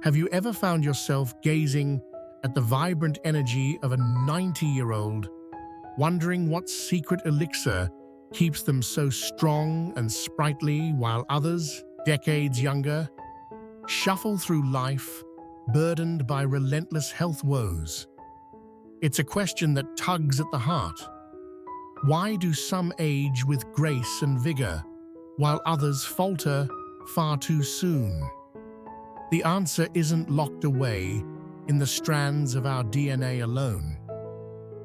Have you ever found yourself gazing at the vibrant energy of a 90-year-old, wondering what secret elixir keeps them so strong and sprightly while others, decades younger, shuffle through life burdened by relentless health woes? It's a question that tugs at the heart. Why do some age with grace and vigor, while others falter far too soon? The answer isn't locked away in the strands of our DNA alone.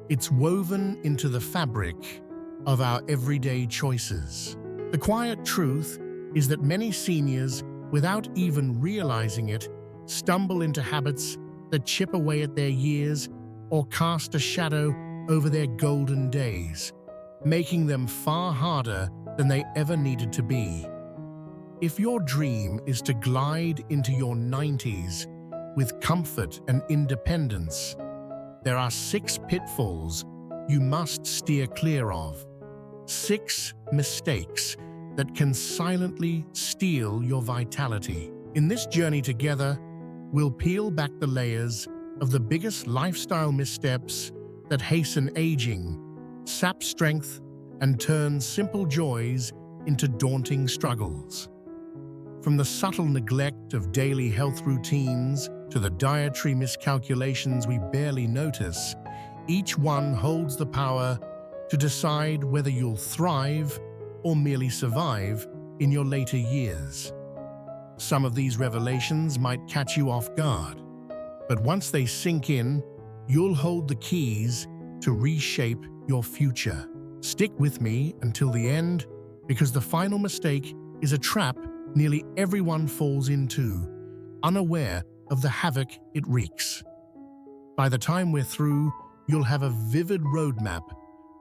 It's woven into the fabric of our everyday choices. The quiet truth is that many seniors, without even realizing it, stumble into habits that chip away at their years or cast a shadow over their golden days, making them far harder than they ever needed to be. If your dream is to glide into your 90s with comfort and independence, there are 6 pitfalls you must steer clear of. 6 mistakes that can silently steal your vitality. In this journey together, we'll peel back the layers of the biggest lifestyle missteps that hasten aging, sap strength, and turn simple joys into daunting struggles. From the subtle neglect of daily health routines to the dietary miscalculations we barely notice, each one holds the power to decide whether you'll thrive or merely survive in your later years. Some of these revelations might catch you off guard, but once they sink in, you'll hold the keys to reshape your future. Stick with me until the end, because the final mistake is a trap nearly everyone falls into, unaware of the havoc it wreaks. By the time we're through, you'll have a vivid roadmap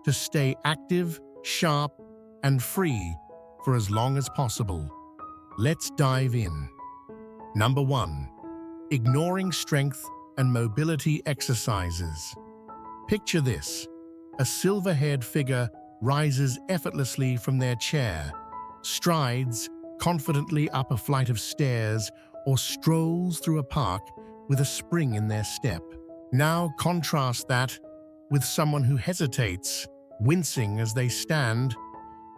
to stay active, sharp, and free for as long as possible. Let's dive in. Number 1. Ignoring strength and mobility exercises. Picture this. A silver-haired figure rises effortlessly from their chair, strides confidently up a flight of stairs, or strolls through a park with a spring in their step. Now contrast that with someone who hesitates, wincing as they stand,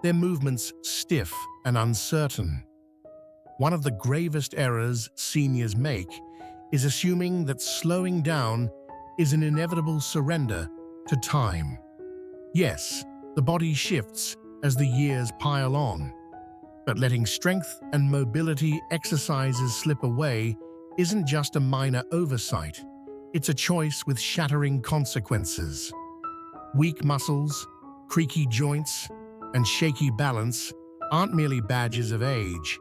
their movements stiff and uncertain. One of the gravest errors seniors make is assuming that slowing down is an inevitable surrender to time. Yes, the body shifts as the years pile on, but letting strength and mobility exercises slip away isn't just a minor oversight, it's a choice with shattering consequences. Weak muscles, creaky joints, and shaky balance aren't merely badges of age,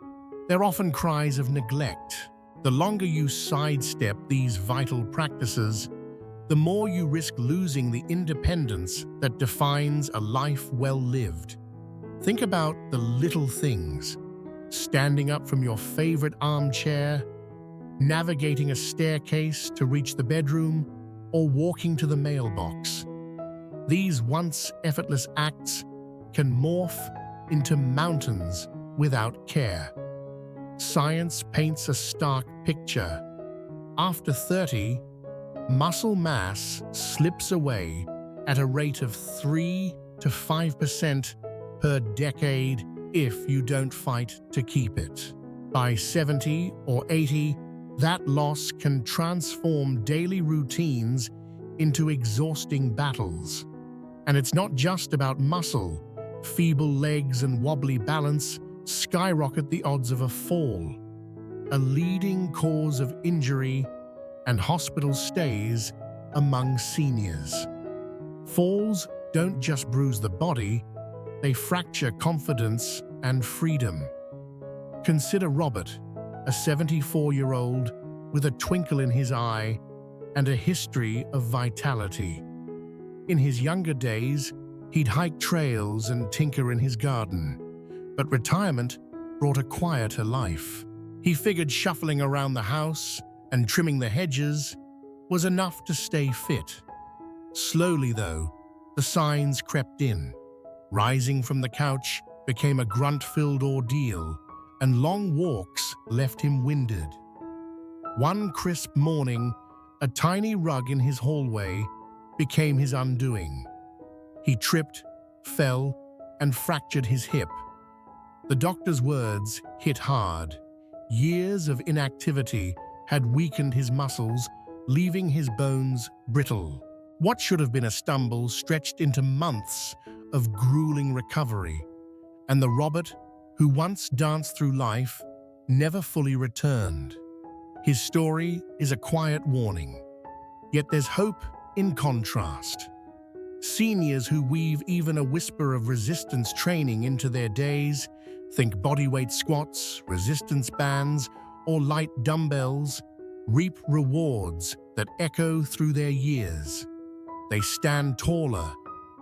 they're often cries of neglect. The longer you sidestep these vital practices, the more you risk losing the independence that defines a life well lived. Think about the little things: standing up from your favorite armchair, navigating a staircase to reach the bedroom, or walking to the mailbox. These once effortless acts can morph into mountains without care. Science paints a stark picture. After 30, muscle mass slips away at a rate of 3 to 5% per decade if you don't fight to keep it. By 70 or 80, that loss can transform daily routines into exhausting battles. And it's not just about muscle. Feeble legs and wobbly balance skyrocket the odds of a fall, a leading cause of injury and hospital stays among seniors. Falls don't just bruise the body, they fracture confidence and freedom. Consider Robert, a 74-year-old with a twinkle in his eye and a history of vitality. In his younger days, he'd hike trails and tinker in his garden, but retirement brought a quieter life. He figured shuffling around the house and trimming the hedges was enough to stay fit. Slowly, though, the signs crept in. Rising from the couch became a grunt-filled ordeal, and long walks left him winded. One crisp morning, a tiny rug in his hallway became his undoing. He tripped, fell, and fractured his hip. The doctor's words hit hard. Years of inactivity had weakened his muscles, leaving his bones brittle. What should have been a stumble stretched into months of grueling recovery, and the Robert, who once danced through life, never fully returned. His story is a quiet warning, yet there's hope in contrast. Seniors who weave even a whisper of resistance training into their days, think bodyweight squats, resistance bands, or light dumbbells, reap rewards that echo through their years. They stand taller,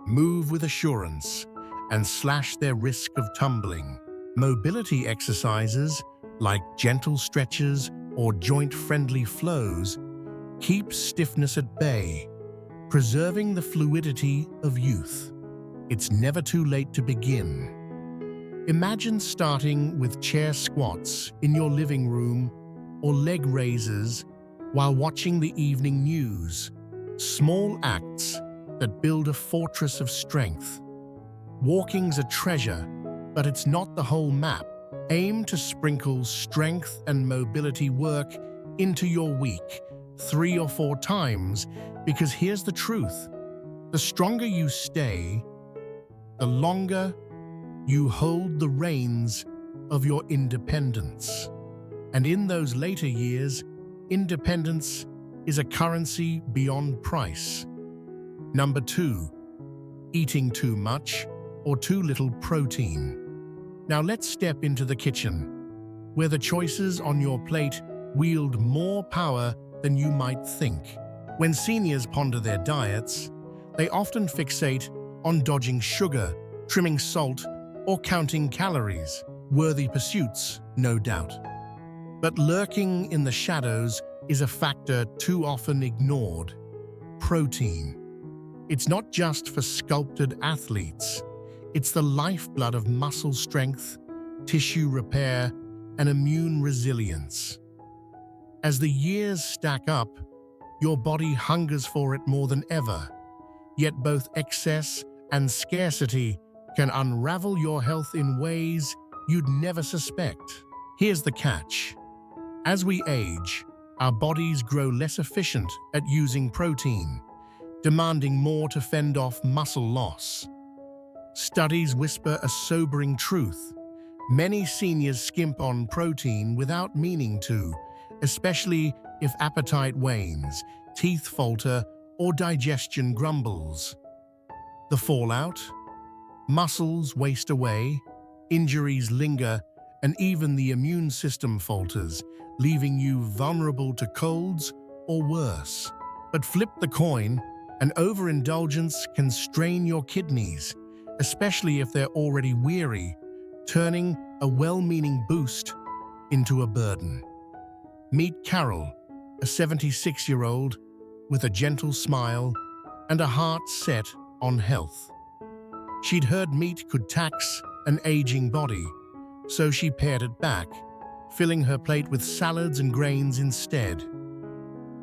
move with assurance, and slash their risk of tumbling. Mobility exercises, like gentle stretches or joint-friendly flows, keep stiffness at bay, preserving the fluidity of youth. It's never too late to begin. Imagine starting with chair squats in your living room or leg raises while watching the evening news. Small acts that build a fortress of strength. Walking's a treasure, but it's not the whole map. Aim to sprinkle strength and mobility work into your week 3 or 4 times, because here's the truth. The stronger you stay, the longer you hold the reins of your independence. And in those later years, independence is a currency beyond price. Number 2, eating too much or too little protein. Now let's step into the kitchen, where the choices on your plate wield more power than you might think. When seniors ponder their diets, they often fixate on dodging sugar, trimming salt, or counting calories. Worthy pursuits, no doubt. But lurking in the shadows is a factor too often ignored: protein. It's not just for sculpted athletes. It's the lifeblood of muscle strength, tissue repair, and immune resilience. As the years stack up, your body hungers for it more than ever. Yet both excess and scarcity can unravel your health in ways you'd never suspect. Here's the catch. As we age, our bodies grow less efficient at using protein, demanding more to fend off muscle loss. Studies whisper a sobering truth. Many seniors skimp on protein without meaning to, especially if appetite wanes, teeth falter, or digestion grumbles. The fallout? Muscles waste away, injuries linger, and even the immune system falters, leaving you vulnerable to colds or worse. But flip the coin, and overindulgence can strain your kidneys, especially if they're already weary, turning a well-meaning boost into a burden. Meet Carol, a 76-year-old with a gentle smile and a heart set on health. She'd heard meat could tax an aging body, so she pared it back, filling her plate with salads and grains instead.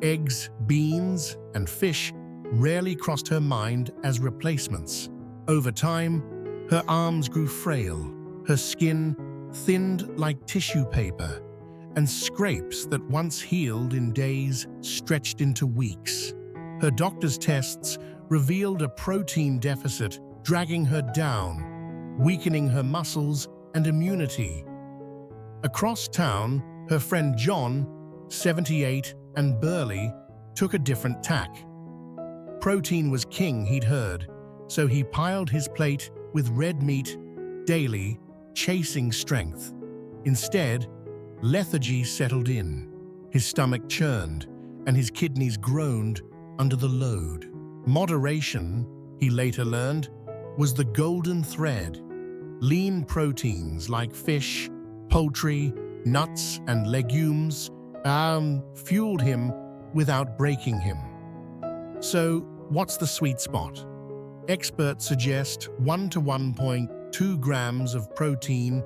Eggs, beans, and fish rarely crossed her mind as replacements. Over time, her arms grew frail, her skin thinned like tissue paper, and scrapes that once healed in days stretched into weeks. Her doctor's tests revealed a protein deficit, dragging her down, weakening her muscles and immunity. Across town, her friend John, 78 and burly, took a different tack. Protein was king, he'd heard, so he piled his plate with red meat daily, chasing strength. Instead, lethargy settled in. His stomach churned, and his kidneys groaned under the load. Moderation, he later learned, was the golden thread. Lean proteins like fish, poultry, nuts, and legumes fueled him without breaking him. So, what's the sweet spot? Experts suggest 1 to 1.2 grams of protein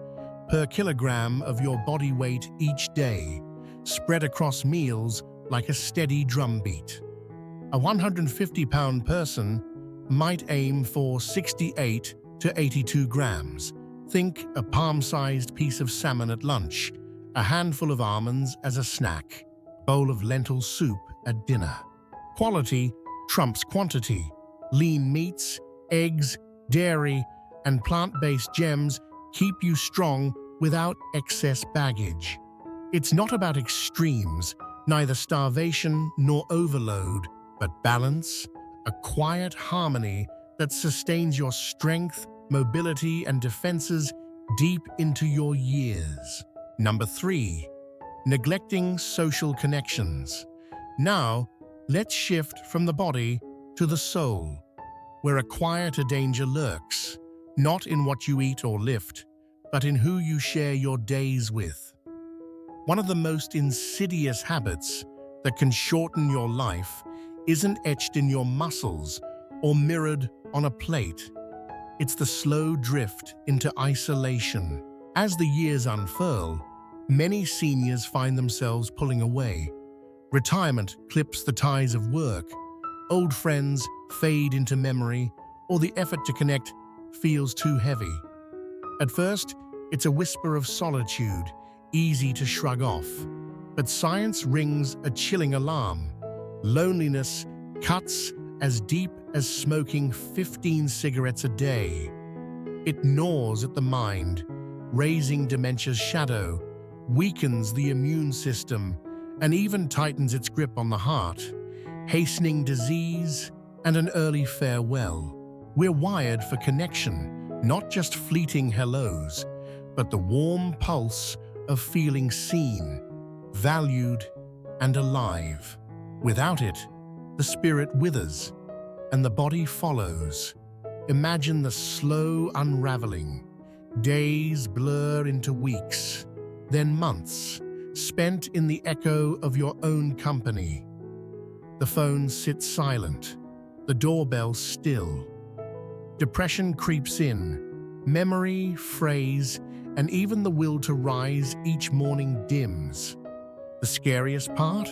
per kilogram of your body weight each day, spread across meals like a steady drumbeat. A 150-pound person might aim for 68 to 82 grams. Think a palm-sized piece of salmon at lunch, a handful of almonds as a snack, a bowl of lentil soup at dinner. Quality trumps quantity. Lean meats, eggs, dairy, and plant-based gems keep you strong without excess baggage. It's not about extremes, neither starvation nor overload, but balance, a quiet harmony that sustains your strength, mobility, and defenses deep into your years. Number 3, neglecting social connections. Now, let's shift from the body to the soul, where a quieter danger lurks, not in what you eat or lift, but in who you share your days with. One of the most insidious habits that can shorten your life isn't etched in your muscles or mirrored on a plate. It's the slow drift into isolation. As the years unfurl, many seniors find themselves pulling away. Retirement clips the ties of work, old friends fade into memory, or the effort to connect feels too heavy. At first, it's a whisper of solitude, easy to shrug off. But science rings a chilling alarm. Loneliness cuts as deep as smoking 15 cigarettes a day. It gnaws at the mind, raising dementia's shadow, weakens the immune system, and even tightens its grip on the heart, hastening disease and an early farewell. We're wired for connection, not just fleeting hellos, but the warm pulse of feeling seen, valued, and alive. Without it, the spirit withers, and the body follows. Imagine the slow unraveling. Days blur into weeks, then months, spent in the echo of your own company. The phone sits silent, the doorbell still. Depression creeps in, memory frays, and even the will to rise each morning dims. The scariest part?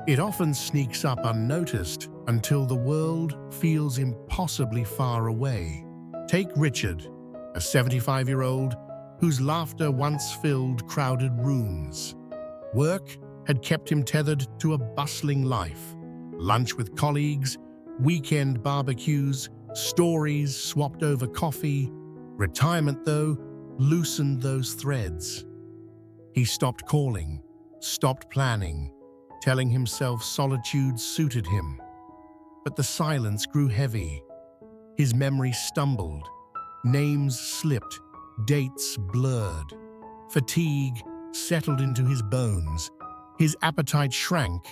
It often sneaks up unnoticed until the world feels impossibly far away. Take Richard, a 75-year-old whose laughter once filled crowded rooms. Work had kept him tethered to a bustling life. Lunch with colleagues, weekend barbecues, stories swapped over coffee. Retirement, though, loosened those threads. He stopped calling, stopped planning, telling himself solitude suited him. But the silence grew heavy. His memory stumbled. Names slipped, dates blurred. Fatigue settled into his bones. His appetite shrank,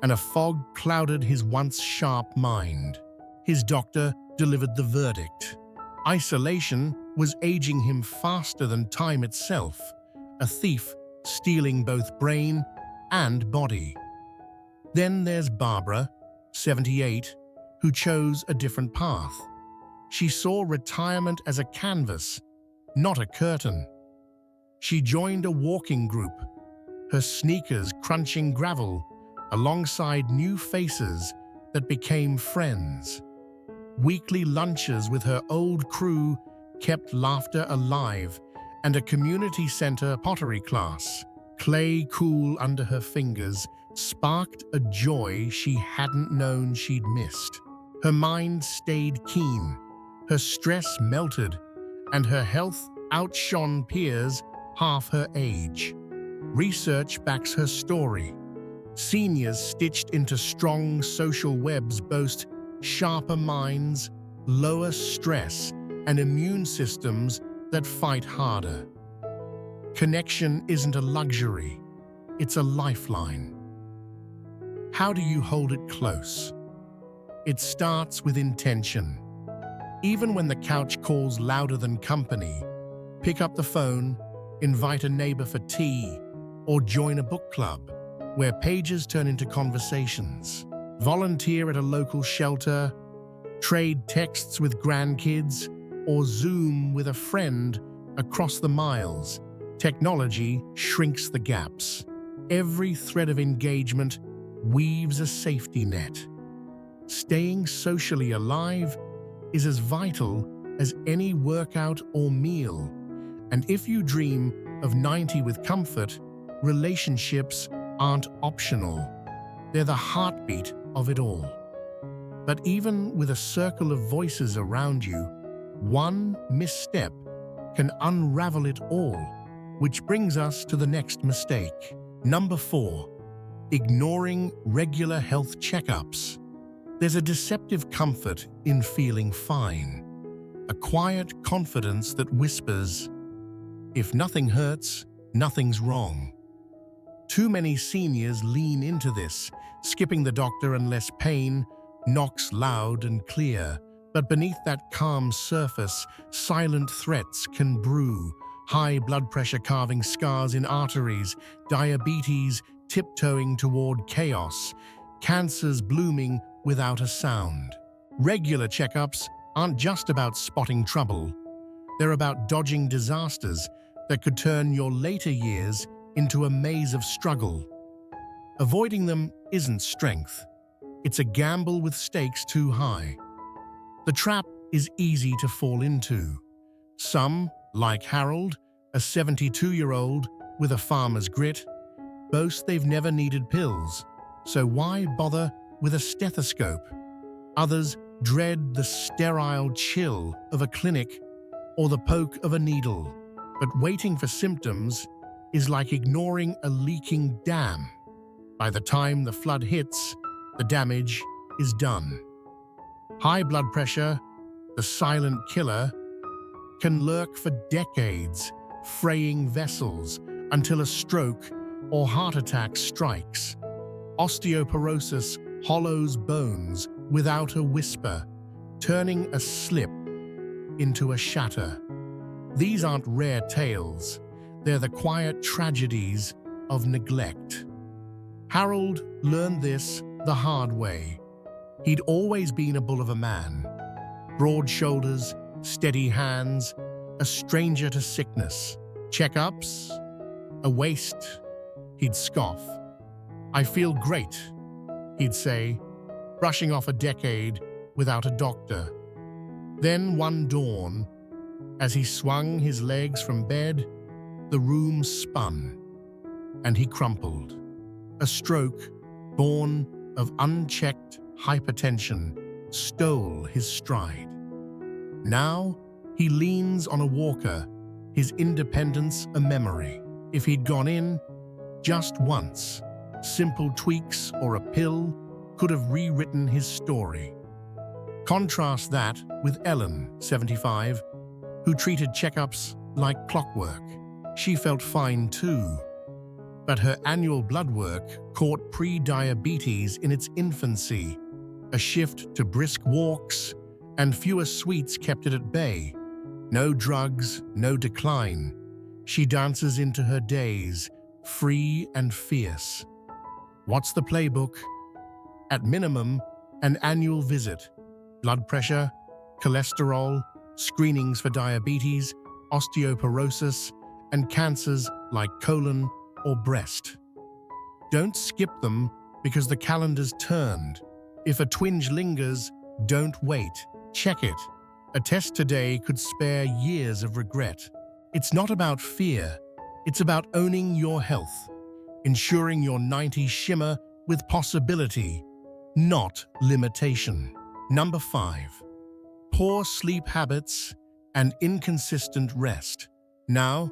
and a fog clouded his once sharp mind. His doctor delivered the verdict. Isolation was aging him faster than time itself, a thief stealing both brain and body. Then there's Barbara, 78, who chose a different path. She saw retirement as a canvas, not a curtain. She joined a walking group, her sneakers crunching gravel alongside new faces that became friends. Weekly lunches with her old crew kept laughter alive, and a community center pottery class, clay cool under her fingers, sparked a joy she hadn't known she'd missed. Her mind stayed keen, her stress melted, and her health outshone peers half her age. Research backs her story. Seniors stitched into strong social webs boast sharper minds, lower stress, and immune systems that fight harder. Connection isn't a luxury, it's a lifeline. How do you hold it close? It starts with intention. Even when the couch calls louder than company, pick up the phone, invite a neighbor for tea, or join a book club where pages turn into conversations. Volunteer at a local shelter, trade texts with grandkids, or Zoom with a friend across the miles. Technology shrinks the gaps. Every thread of engagement weaves a safety net. Staying socially alive is as vital as any workout or meal. And if you dream of 90 with comfort, relationships aren't optional. They're the heartbeat of it all. But even with a circle of voices around you, one misstep can unravel it all, which brings us to the next mistake. Number 4, ignoring regular health checkups. There's a deceptive comfort in feeling fine, a quiet confidence that whispers, "If nothing hurts, nothing's wrong." Too many seniors lean into this, skipping the doctor unless pain knocks loud and clear. But beneath that calm surface, silent threats can brew. High blood pressure carving scars in arteries, diabetes tiptoeing toward chaos, cancers blooming without a sound. Regular checkups aren't just about spotting trouble. They're about dodging disasters that could turn your later years into a maze of struggle. Avoiding them isn't strength. It's a gamble with stakes too high. The trap is easy to fall into. Some, like Harold, a 72-year-old with a farmer's grit, boast they've never needed pills, so why bother with a stethoscope? Others dread the sterile chill of a clinic or the poke of a needle. But waiting for symptoms is like ignoring a leaking dam. By the time the flood hits, the damage is done. High blood pressure, the silent killer, can lurk for decades, fraying vessels until a stroke or heart attack strikes. Osteoporosis hollows bones without a whisper, turning a slip into a shatter. These aren't rare tales. They're the quiet tragedies of neglect. Harold learned this the hard way. He'd always been a bull of a man. Broad shoulders, steady hands, a stranger to sickness. Checkups? A waste? He'd scoff. "I feel great," he'd say, brushing off a decade without a doctor. Then one dawn, as he swung his legs from bed, the room spun, and he crumpled. A stroke, born of unchecked hypertension, stole his stride. Now, he leans on a walker, his independence a memory. If he'd gone in just once, simple tweaks or a pill could have rewritten his story. Contrast that with Ellen, 75, who treated checkups like clockwork. She felt fine too, but her annual blood work caught pre-diabetes in its infancy. A shift to brisk walks and fewer sweets kept it at bay. No drugs, no decline. She dances into her days, free and fierce. What's the playbook? At minimum, an annual visit. Blood pressure, cholesterol, screenings for diabetes, osteoporosis, and cancers like colon or breast. Don't skip them because the calendar's turned. If a twinge lingers, don't wait. Check it. A test today could spare years of regret. It's not about fear. It's about owning your health, ensuring your 90s shimmer with possibility, not limitation. Number 5. Poor sleep habits and inconsistent rest. Now,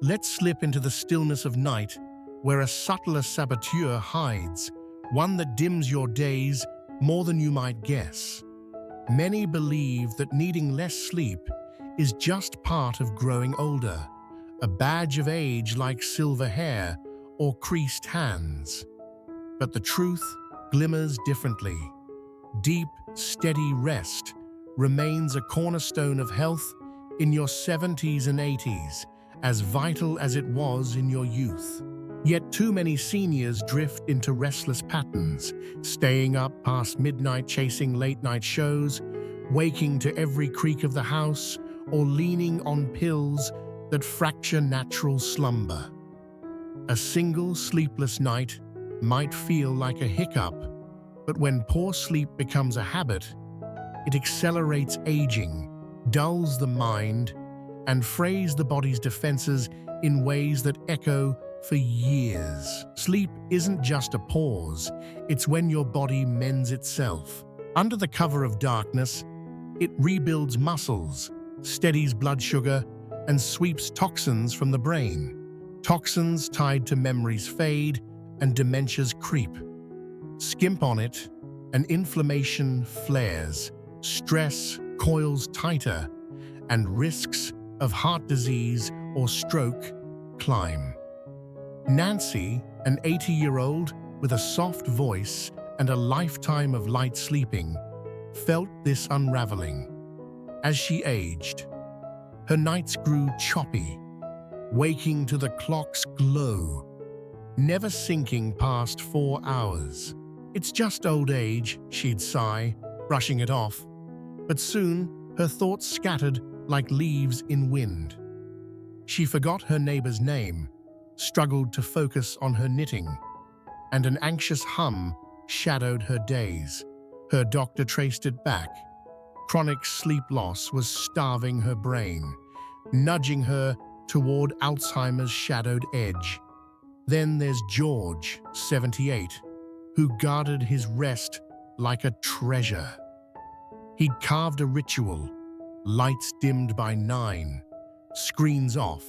let's slip into the stillness of night where a subtler saboteur hides, one that dims your days more than you might guess. Many believe that needing less sleep is just part of growing older, a badge of age like silver hair or creased hands. But the truth glimmers differently. Deep, steady rest remains a cornerstone of health in your 70s and 80s, as vital as it was in your youth. Yet too many seniors drift into restless patterns, staying up past midnight chasing late-night shows, waking to every creak of the house, or leaning on pills that fracture natural slumber. A single sleepless night might feel like a hiccup, but when poor sleep becomes a habit, it accelerates aging, dulls the mind, and frays the body's defenses in ways that echo for years. Sleep isn't just a pause, it's when your body mends itself. Under the cover of darkness, it rebuilds muscles, steadies blood sugar, and sweeps toxins from the brain. Toxins tied to memories fade and dementias creep. Skimp on it, and inflammation flares, stress coils tighter, and risks of heart disease or stroke climb. Nancy, an 80-year-old with a soft voice and a lifetime of light sleeping, felt this unraveling. As she aged, her nights grew choppy, waking to the clock's glow, never sinking past 4 hours. "It's just old age," she'd sigh, brushing it off. But soon, her thoughts scattered like leaves in wind. She forgot her neighbor's name, struggled to focus on her knitting, and an anxious hum shadowed her days. Her doctor traced it back. Chronic sleep loss was starving her brain, nudging her toward Alzheimer's shadowed edge. Then there's George, 78, who guarded his rest like a treasure. He'd carved a ritual, lights dimmed by 9, screens off,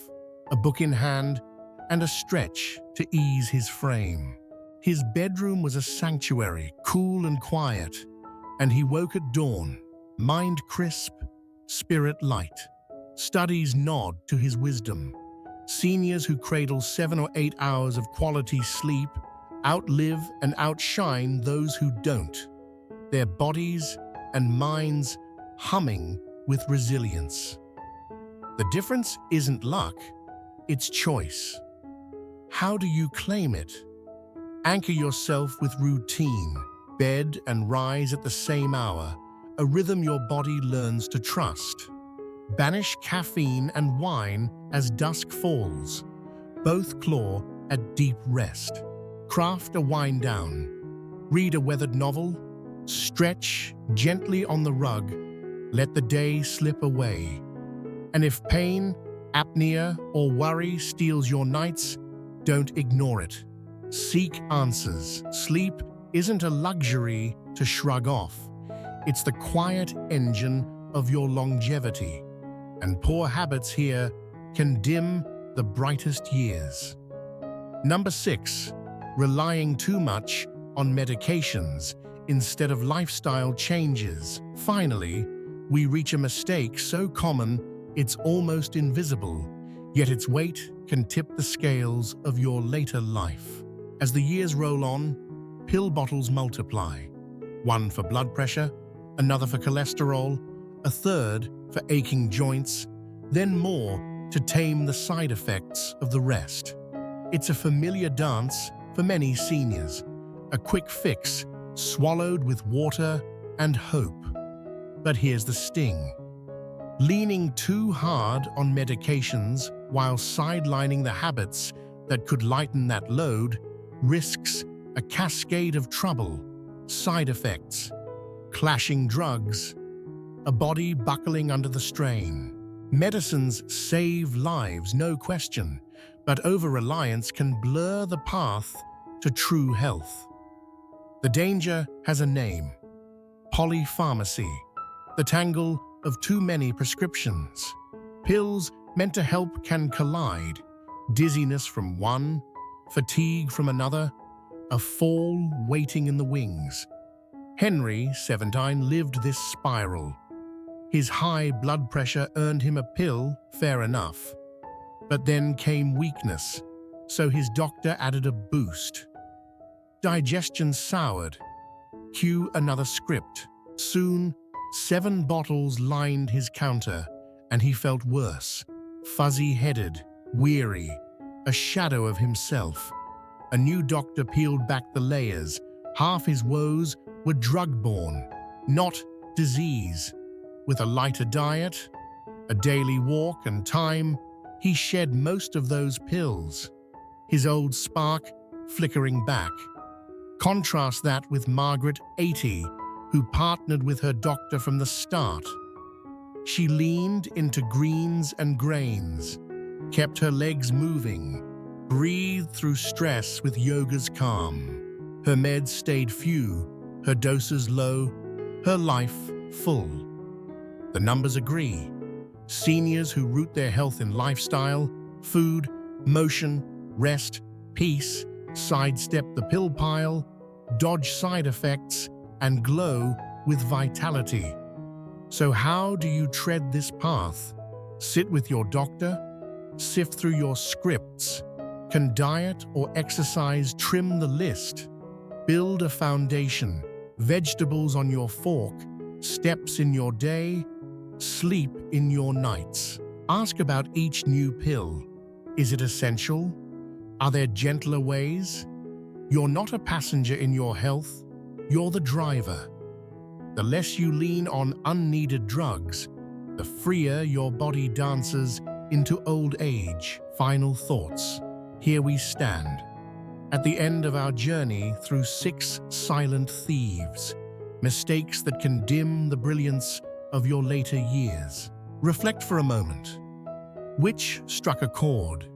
a book in hand, and a stretch to ease his frame. His bedroom was a sanctuary, cool and quiet, and he woke at dawn, mind crisp, spirit light. Studies nod to his wisdom. Seniors who cradle 7 or 8 hours of quality sleep outlive and outshine those who don't, their bodies and minds humming with resilience. The difference isn't luck, it's choice. How do you claim it? Anchor yourself with routine, bed and rise at the same hour, a rhythm your body learns to trust. Banish caffeine and wine as dusk falls. Both claw at deep rest. Craft a wind down. Read a weathered novel. Stretch gently on the rug. Let the day slip away. And if pain, apnea, or worry steals your nights, don't ignore it. Seek answers. Sleep isn't a luxury to shrug off. It's the quiet engine of your longevity. And poor habits here can dim the brightest years. Number 6, relying too much on medications instead of lifestyle changes. Finally, we reach a mistake so common it's almost invisible, yet its weight can tip the scales of your later life. As the years roll on, pill bottles multiply. One for blood pressure, another for cholesterol, a third for aching joints, then more to tame the side effects of the rest. It's a familiar dance for many seniors, a quick fix swallowed with water and hope. But here's the sting. Leaning too hard on medications while sidelining the habits that could lighten that load risks a cascade of trouble, side effects, clashing drugs, a body buckling under the strain. Medicines save lives, no question, but over-reliance can blur the path to true health. The danger has a name: polypharmacy, the tangle of too many prescriptions. Pills meant to help can collide, dizziness from one, fatigue from another, a fall waiting in the wings. Henry, 17, lived this spiral. His high blood pressure earned him a pill, fair enough. But then came weakness, so his doctor added a boost. Digestion soured. Cue another script. Soon, 7 bottles lined his counter, and he felt worse. Fuzzy-headed, weary, a shadow of himself. A new doctor peeled back the layers. Half his woes were drug-borne, not disease. With a lighter diet, a daily walk and time, he shed most of those pills. his old spark flickering back. Contrast that with Margaret, 80, who partnered with her doctor from the start. She leaned into greens and grains, kept her legs moving, breathed through stress with yoga's calm. Her meds stayed few, her doses low, her life full. The numbers agree. Seniors who root their health in lifestyle, food, motion, rest, peace, sidestep the pill pile, dodge side effects, and glow with vitality. So how do you tread this path? Sit with your doctor? Sift through your scripts? Can diet or exercise trim the list? Build a foundation, vegetables on your fork, steps in your day, sleep in your nights. Ask about each new pill. Is it essential? Are there gentler ways? You're not a passenger in your health, you're the driver. The less you lean on unneeded drugs, the freer your body dances into old age. Final thoughts. Here we stand, at the end of our journey through 6 silent thieves, mistakes that can dim the brilliance of your later years. Reflect for a moment. Which struck a chord?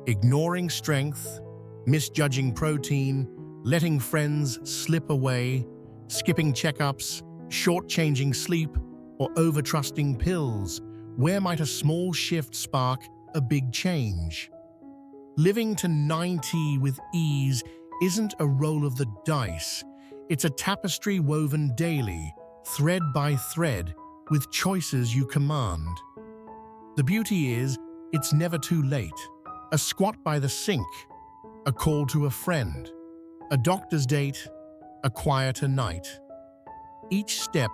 Ignoring strength, misjudging protein, letting friends slip away, skipping checkups, shortchanging sleep, or over-trusting pills? Where might a small shift spark a big change? Living to 90 with ease isn't a roll of the dice. It's a tapestry woven daily, thread by thread, with choices you command. The beauty is, it's never too late. A squat by the sink, a call to a friend, a doctor's date, a quieter night. Each step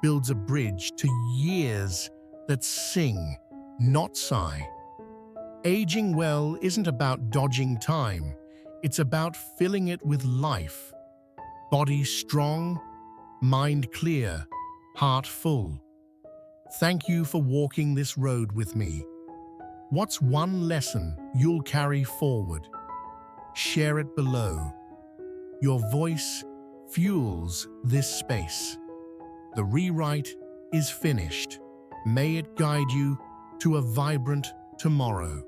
builds a bridge to years that sing, not sigh. Aging well isn't about dodging time. It's about filling it with life. Body strong, mind clear, heart full. Thank you for walking this road with me. What's one lesson you'll carry forward? Share it below. Your voice fuels this space. The rewrite is finished. May it guide you to a vibrant tomorrow.